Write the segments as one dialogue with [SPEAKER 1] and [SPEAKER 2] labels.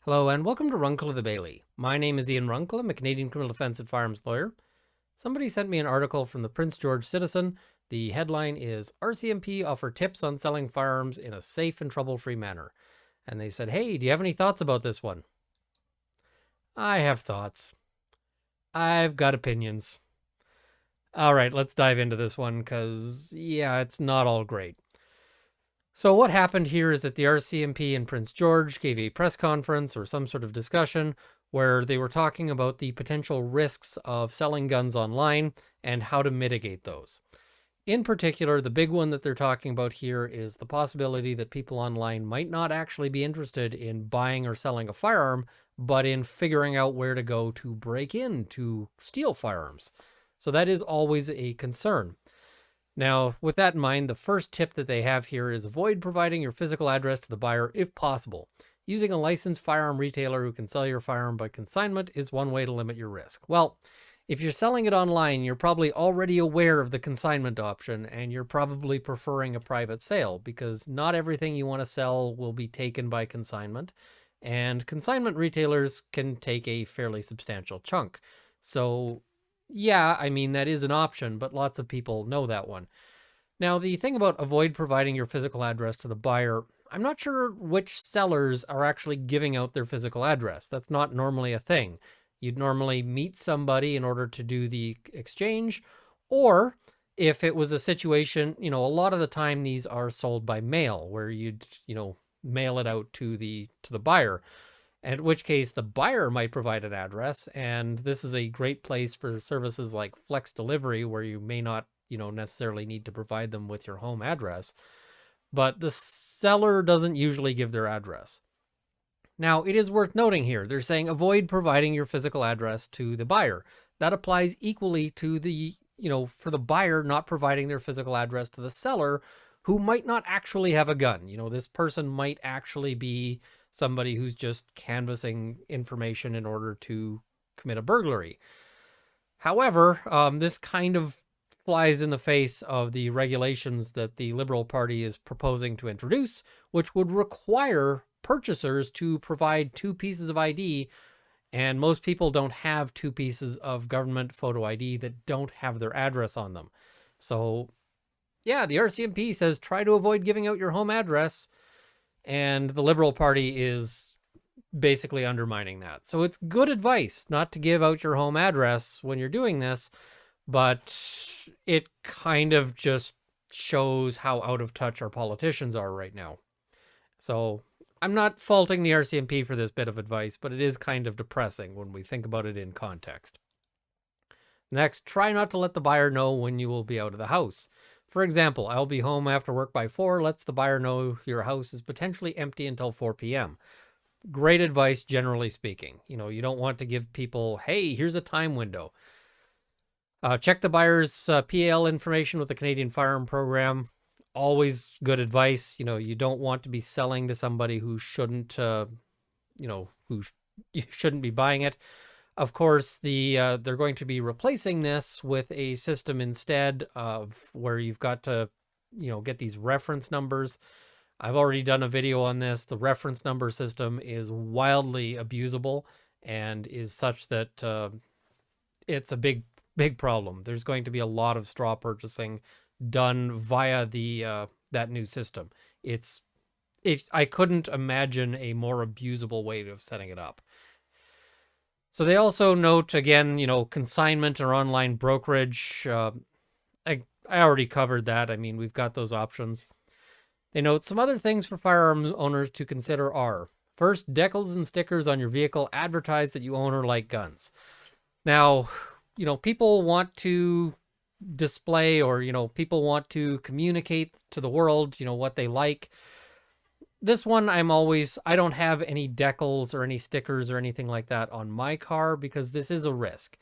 [SPEAKER 1] Hello and welcome to Runkle of the Bailey. My name is Ian Runkle. I'm a Canadian criminal defense and firearms lawyer. Somebody sent me an article from the Prince George Citizen. The headline is RCMP offer tips on selling firearms in a safe and trouble-free manner. And they said, hey, do you have any thoughts about this one? I have thoughts. I've got opinions. All right, let's dive into this one because, yeah, it's not all great. So what happened here is that the RCMP in Prince George gave a press conference or some sort of discussion where they were talking about the potential risks of selling guns online and how to mitigate those. In particular, the big one that they're talking about here is the possibility that people online might not actually be interested in buying or selling a firearm, but in figuring out where to go to break in to steal firearms. So that is always a concern. Now, with that in mind, the first tip that they have here is avoid providing your physical address to the buyer if possible. Using a licensed firearm retailer who can sell your firearm by consignment is one way to limit your risk. Well, if you're selling it online, you're probably already aware of the consignment option, and you're probably preferring a private sale because not everything you want to sell will be taken by consignment, and consignment retailers can take a fairly substantial chunk. So yeah, I mean, that is an option, but lots of people know that one. Now, the thing about avoid providing your physical address to the buyer, I'm not sure which sellers are actually giving out their physical address. That's not normally a thing. You'd normally meet somebody in order to do the exchange, or if it was a situation, a lot of the time these are sold by mail where you'd, mail it out to the buyer. At which case the buyer might provide an address, and this is a great place for services like flex delivery where you may not, necessarily need to provide them with your home address, but the seller doesn't usually give their address. Now, it is worth noting here, they're saying avoid providing your physical address to the buyer. That applies equally to the, for the buyer not providing their physical address to the seller who might not actually have a gun. This person might actually be somebody who's just canvassing information in order to commit a burglary. However, this kind of flies in the face of the regulations that the Liberal Party is proposing to introduce, which would require purchasers to provide 2 pieces of ID, and most people don't have 2 pieces of government photo ID that don't have their address on them. So yeah, the RCMP says try to avoid giving out your home address, and the Liberal Party is basically undermining that. So it's good advice not to give out your home address when you're doing this, but it kind of just shows how out of touch our politicians are right now. So I'm not faulting the RCMP for this bit of advice, but it is kind of depressing when we think about it in context. Next, try not to let the buyer know when you will be out of the house. For example, I'll be home after work by 4 lets the buyer know your house is potentially empty until 4 p.m. Great advice, generally speaking. You don't want to give people, hey, here's a time window. Check the buyer's PAL information with the Canadian Firearm Program. Always good advice. You don't want to be selling to somebody who shouldn't, you shouldn't be buying it. Of course, they're going to be replacing this with a system instead of where you've got to, get these reference numbers. I've already done a video on this. The reference number system is wildly abusable and is such that it's a big problem. There's going to be a lot of straw purchasing done via the that new system. I couldn't imagine a more abusable way of setting it up. So they also note, again, consignment or online brokerage. I already covered that. I mean, we've got those options. They note some other things for firearm owners to consider are, first, decals and stickers on your vehicle advertise that you own or like guns. Now, people want to display or, people want to communicate to the world, what they like. This one, I don't have any decals or any stickers or anything like that on my car because this is a risk.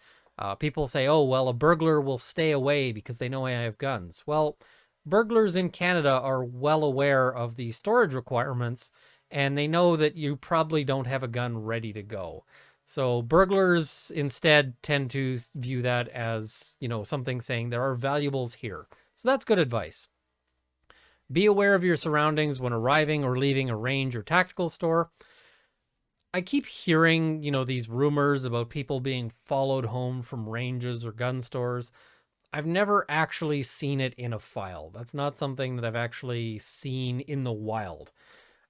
[SPEAKER 1] People say, oh, well, a burglar will stay away because they know I have guns. Well, burglars in Canada are well aware of the storage requirements, and they know that you probably don't have a gun ready to go. So burglars instead tend to view that as, something saying there are valuables here. So that's good advice. Be aware of your surroundings when arriving or leaving a range or tactical store. I keep hearing, these rumors about people being followed home from ranges or gun stores. I've never actually seen it in a file. That's not something that I've actually seen in the wild.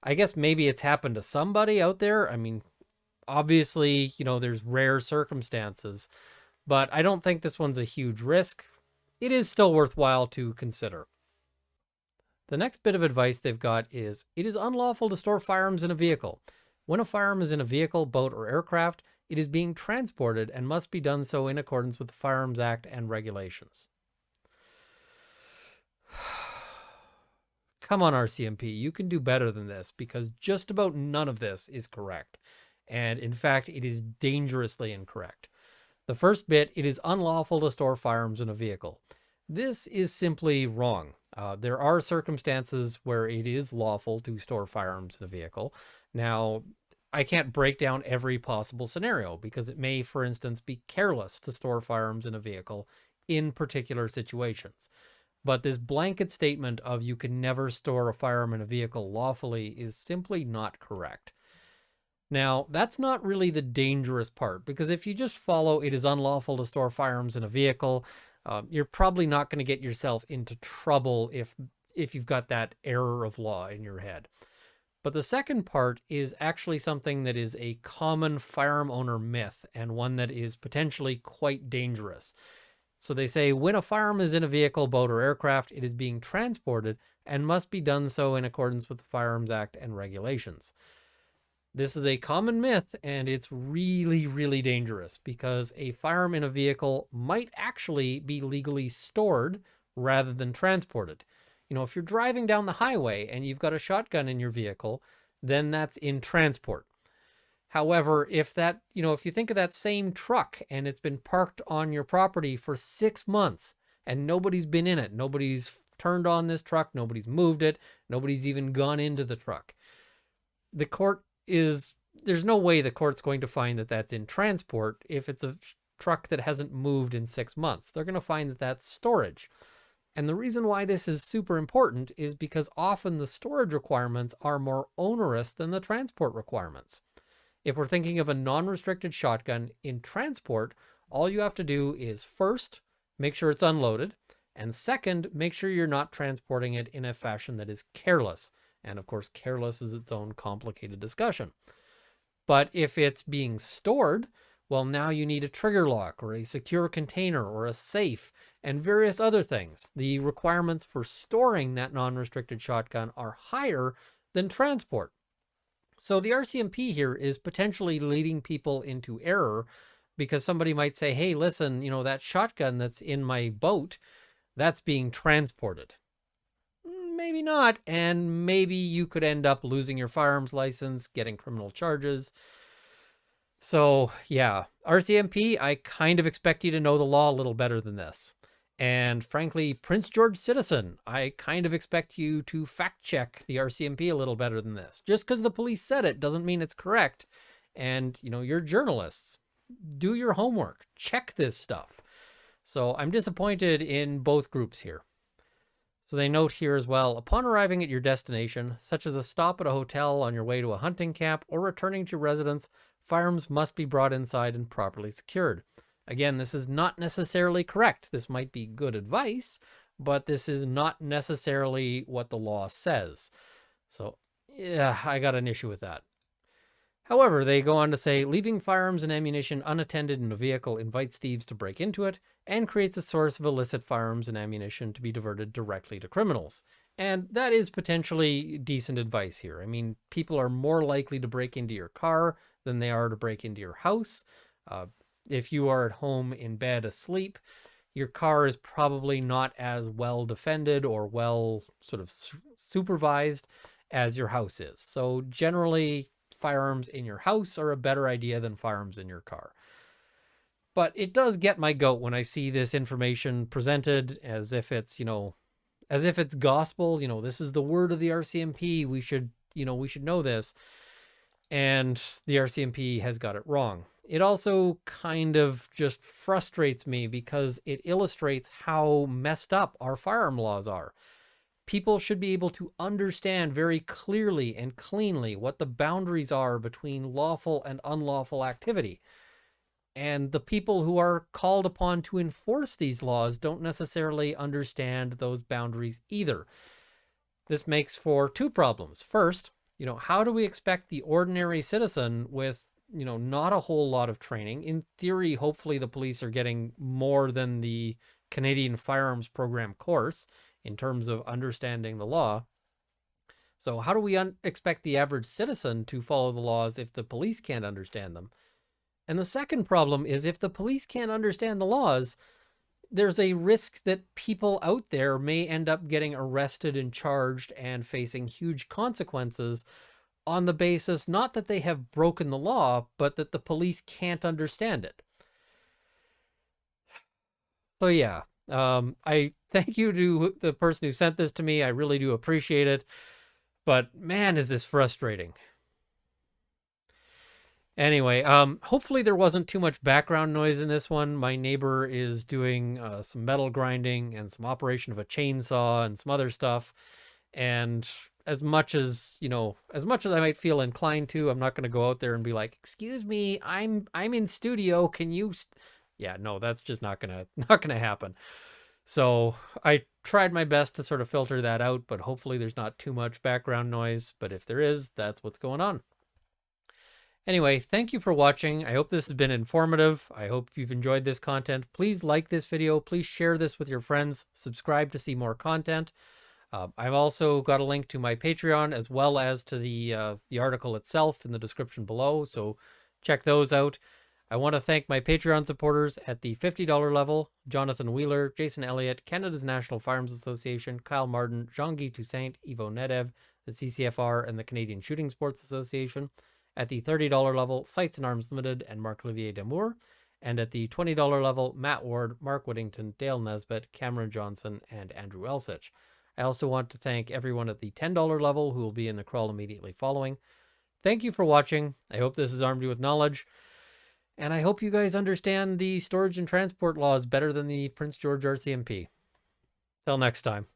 [SPEAKER 1] I guess maybe it's happened to somebody out there. I mean, obviously, there's rare circumstances, but I don't think this one's a huge risk. It is still worthwhile to consider. The next bit of advice they've got is, it is unlawful to store firearms in a vehicle. When a firearm is in a vehicle, boat, or aircraft, it is being transported and must be done so in accordance with the Firearms Act and regulations. Come on, RCMP, you can do better than this, because just about none of this is correct. And in fact, it is dangerously incorrect. The first bit, it is unlawful to store firearms in a vehicle. This is simply wrong. There are circumstances where it is lawful to store firearms in a vehicle. Now, I can't break down every possible scenario, because it may, for instance, be careless to store firearms in a vehicle in particular situations. But this blanket statement of you can never store a firearm in a vehicle lawfully is simply not correct. Now, that's not really the dangerous part, because if you just follow it is unlawful to store firearms in a vehicle, you're probably not going to get yourself into trouble if you've got that error of law in your head. But the second part is actually something that is a common firearm owner myth, and one that is potentially quite dangerous. So they say, when a firearm is in a vehicle, boat, or aircraft, it is being transported and must be done so in accordance with the Firearms Act and regulations. This is a common myth, and it's really, really dangerous, because a firearm in a vehicle might actually be legally stored rather than transported. If you're driving down the highway and you've got a shotgun in your vehicle, then that's in transport. However, if you think of that same truck and it's been parked on your property for 6 months and nobody's been in it, nobody's turned on this truck, nobody's moved it, nobody's even gone into the truck, there's no way the court's going to find that that's in transport if it's a truck that hasn't moved in 6 months. They're going to find that that's storage. And the reason why this is super important is because often the storage requirements are more onerous than the transport requirements. If we're thinking of a non-restricted shotgun in transport, all you have to do is first, make sure it's unloaded, and second, make sure you're not transporting it in a fashion that is careless. And of course, careless is its own complicated discussion. But if it's being stored, well, now you need a trigger lock or a secure container or a safe and various other things. The requirements for storing that non-restricted shotgun are higher than transport. So the RCMP here is potentially leading people into error, because somebody might say, hey, listen, that shotgun that's in my boat, that's being transported. Maybe not, and maybe you could end up losing your firearms license, getting criminal charges. So yeah, RCMP, I kind of expect you to know the law a little better than this. And frankly, Prince George Citizen, I kind of expect you to fact check the RCMP a little better than this. Just because the police said it doesn't mean it's correct. And, you're journalists. Do your homework. Check this stuff. So I'm disappointed in both groups here. So they note here as well, upon arriving at your destination, such as a stop at a hotel on your way to a hunting camp or returning to your residence, firearms must be brought inside and properly secured. Again, this is not necessarily correct. This might be good advice, but this is not necessarily what the law says. So, yeah, I got an issue with that. However, they go on to say, leaving firearms and ammunition unattended in a vehicle invites thieves to break into it and creates a source of illicit firearms and ammunition to be diverted directly to criminals. And that is potentially decent advice here. I mean, people are more likely to break into your car than they are to break into your house. If you are at home in bed asleep, your car is probably not as well defended or well sort of supervised as your house is. So generally, firearms in your house are a better idea than firearms in your car. But it does get my goat when I see this information presented as if it's, as if it's gospel. This is the word of the RCMP. We should know this. And the RCMP has got it wrong. It also kind of just frustrates me because it illustrates how messed up our firearm laws are. People should be able to understand very clearly and cleanly what the boundaries are between lawful and unlawful activity. And the people who are called upon to enforce these laws don't necessarily understand those boundaries either. This makes for two problems. First, how do we expect the ordinary citizen with, not a whole lot of training? In theory, hopefully the police are getting more than the Canadian Firearms Program course in terms of understanding the law. So how do we expect the average citizen to follow the laws if the police can't understand them? And the second problem is if the police can't understand the laws, there's a risk that people out there may end up getting arrested and charged and facing huge consequences on the basis not that they have broken the law, but that the police can't understand it. So yeah, I thank you to the person who sent this to me. I really do appreciate it. But man, is this frustrating. Anyway, hopefully there wasn't too much background noise in this one. My neighbor is doing some metal grinding and some operation of a chainsaw and some other stuff. And as much as I might feel inclined to, I'm not going to go out there and be like, "Excuse me, I'm in studio. Can you?" Yeah, no, that's just not gonna happen. So I tried my best to sort of filter that out, but hopefully there's not too much background noise. But if there is, that's what's going on. Anyway, thank you for watching. I hope this has been informative. I hope you've enjoyed this content. Please like this video. Please share this with your friends. Subscribe to see more content. I've also got a link to my Patreon as well as to the article itself in the description below. So check those out. I want to thank my Patreon supporters at the $50 level: Jonathan Wheeler, Jason Elliott, Canada's National Firearms Association, Kyle Martin, Jean-Guy Toussaint, Ivo Nedev, the CCFR, and the Canadian Shooting Sports Association. At the $30 level, Sights and Arms Limited and Marc-Olivier Damour. And at the $20 level, Matt Ward, Mark Whittington, Dale Nesbitt, Cameron Johnson, and Andrew Elsich. I also want to thank everyone at the $10 level who will be in the crawl immediately following. Thank you for watching. I hope this has armed you with knowledge. And I hope you guys understand the storage and transport laws better than the Prince George RCMP. Till next time.